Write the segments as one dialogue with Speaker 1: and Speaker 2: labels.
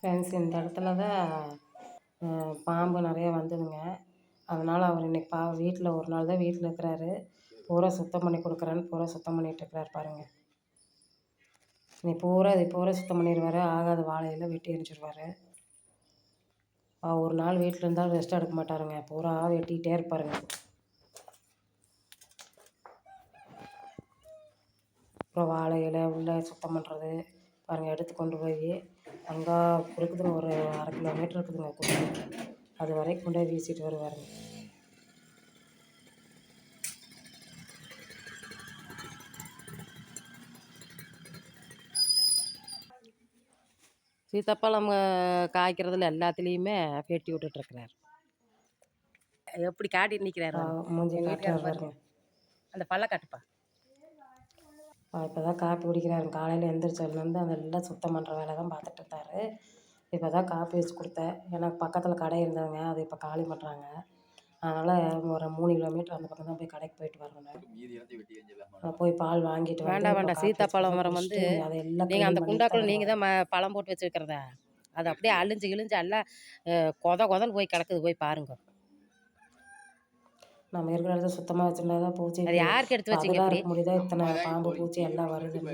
Speaker 1: Friends, இந்த இடத்துல தான் பாம்பு நிறைய வந்ததுங்க. அதனால் அவர் இன்றைக்கி வீட்டில் ஒரு நாள் தான் வீட்டில் இருக்கிறாரு. பூரா சுத்தம் பண்ணி கொடுக்குறேன்னு பூரா சுத்தம் பண்ணிகிட்ருக்கிறாரு பாருங்கள். இது பூரா சுத்தம் பண்ணிடுவார். ஆகாத வாழையெல்லாம் வெட்டி எரிஞ்சிடுவார். ஒரு நாள் வீட்டில் இருந்தாலும் ரெஸ்ட் எடுக்க மாட்டாருங்க. பூரா வெட்டிகிட்டே இருப்பாருங்க. அப்புறம் வாழை இலை உள்ள சுத்தம் பண்ணுறது பாருங்கள். எடுத்து கொண்டு போய் அங்கே இருக்குதுங்க, ஒரு 1/2 கிலோமீட்டர் இருக்குதுங்க குப்பை. அது வரைக்கும் கொண்டு போய் வீசிட்டு வருவாருங்க. சீத்தாப்பழம் காய்க்கிறதுல எல்லாத்துலேயுமே வெட்டி விட்டுட்ருக்கிறார். எப்படி காட்டிட்டு நிற்கிறாரு மூஞ்சி காட்டுறாரு பாருங்க. அந்த பல்ல காட்டுப்பா. இப்போ தான் காப்பி குடிக்கிறாரு. காலையில் எந்திரிச்சதுலேருந்து அதெல்லாம் சுத்தம் பண்ணுற வேலை தான் பார்த்துட்டு இருந்தார். இப்போ தான் காப்பி வச்சு கொடுத்தேன். எனக்கு பக்கத்தில் கடை இருந்ததுங்க, அதை இப்போ காலி பண்ணுறாங்க. அதனால் ஒரு 3 கிலோமீட்டர் அந்த பக்கம் தான் போய் கடைக்கு போயிட்டு வரணும். போய் பால் வாங்கிட்டு வேண்டாம். சீத்தாப்பழம் மரம் வந்து நீங்கள் அந்த குண்டாக்குள்ள நீங்கள் தான் பழம் போட்டு வச்சுருக்கிறதா? அது அப்படியே அழிஞ்சு எல்லாம் கொதன்னு போய் கிடக்குது. போய் பாருங்க. நம்ம இருக்கிற இடத்த சுத்தமாக வச்சுருந்தா தான் பூச்சி. அது யாருக்கு எடுத்து வச்சுக்க முடியுதா? இத்தனை பாம்பு பூச்சி எல்லாம் வருதுன்னு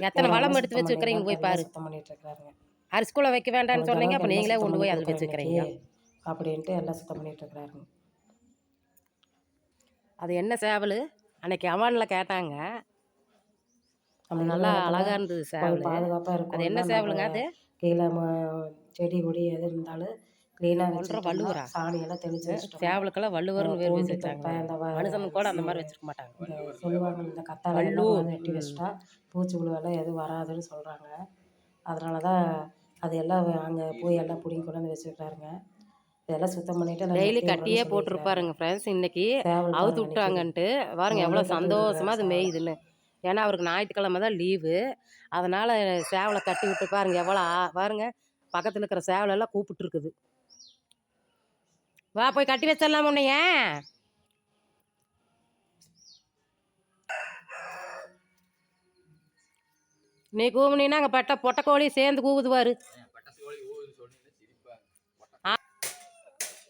Speaker 1: எத்தனை வளம் எடுத்து வச்சுருக்கிறீங்க? போய் பாரு. சுத்தம் பண்ணிட்டு இருக்கிறாருங்க. அரிசிக்குள்ளே வைக்க வேண்டாம்னு சொன்னீங்க, அப்போ நீங்களே கொண்டு போய் அதில் வச்சுக்கிறீங்க அப்படின்ட்டு எல்லாம் சுத்தம் பண்ணிட்டு இருக்கிறாருங்க. அது என்ன சேவல்? அன்னைக்கு அவானில் கேட்டாங்க. அது நல்லா அழகாக இருந்தது சேவல். பாதுகாப்பாக இருக்கும். அது என்ன சேவலுங்க? அது கீழே செடி கொடி எது இருந்தாலும் க்ளீனாக வச்சுட்டு வள்ளுவரா சாணியெல்லாம் தெளிச்சு வச்சுட்டு சேவலுக்கெல்லாம் வள்ளுவர்னு பேர் வச்சுருக்காங்க. மனுஷனுக்கு கூட அந்த மாதிரி வச்சுருக்க மாட்டாங்க. சொல்லுவாங்க, இந்த கத்தாழெல்லாம் வெட்டி வச்சுட்டா பூச்சி புழுவெல்லாம் எதுவும் வராதுன்னு சொல்கிறாங்க. அதனால தான் அது எல்லாம் அங்கே போய் எல்லாம் பிடிங்கி கொண்டு வந்து வச்சுருக்காருங்க. இதெல்லாம் சுத்தம் பண்ணிவிட்டு டெய்லி கட்டியே போட்டிருப்பாருங்க ஃப்ரெண்ட்ஸ். இன்றைக்கி அவுத்து விட்டாங்கன்ட்டு பாருங்க எவ்வளோ சந்தோஷமாக அது மேயுதுன்னு. ஏன்னா அவருக்கு ஞாயிற்றுக்கிழமை தான் லீவு. அதனால் சேவலை கட்டி விட்டு பாருங்க எவ்வளோ பாருங்க. பக்கத்தில் இருக்கிற சேவலெல்லாம் கூப்பிட்டுருக்குது. வா போய் கட்டி வச்சிடலாம் உன்னைய. நீ கூவுனா அங்கே பொட்டைக்கோழி சேர்ந்து கூவுதுவாரு.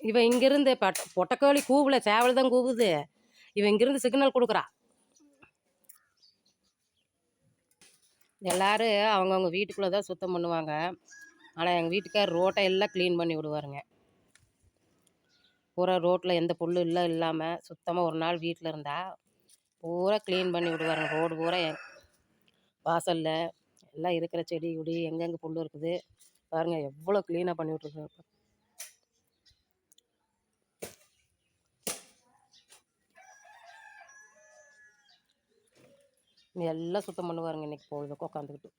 Speaker 1: இவன் இங்கிருந்து பொட்டைக்கோழி கூவல, சேவல் தான் கூவுது. இவன் இங்கிருந்து சிக்னல் கொடுக்குறா. எல்லாரும் அவங்கவுங்க வீட்டுக்குள்ளே தான் சுத்தம் பண்ணுவாங்க. ஆனால் எங்கள் வீட்டுக்கார் ரோட்டை எல்லாம் க்ளீன் பண்ணி விடுவாருங்க. பூரா ரோட்டில் எந்த புல்லு இல்லாமல் சுத்தமாக ஒரு நாள் வீட்டில் இருந்தால் பூரா க்ளீன் பண்ணி விடுவாருங்க. ரோடு பூரா வாசலில் எல்லாம் இருக்கிற செடி கொடி எங்கெங்கே புல் இருக்குது பாருங்கள் எவ்வளோ க்ளீனாக பண்ணி விட்ருக்காரு. எல்லாம் சுத்தம் பண்ணுவாருங்க. இன்றைக்கி பொழுதுக்கு உட்காந்துக்கிட்டு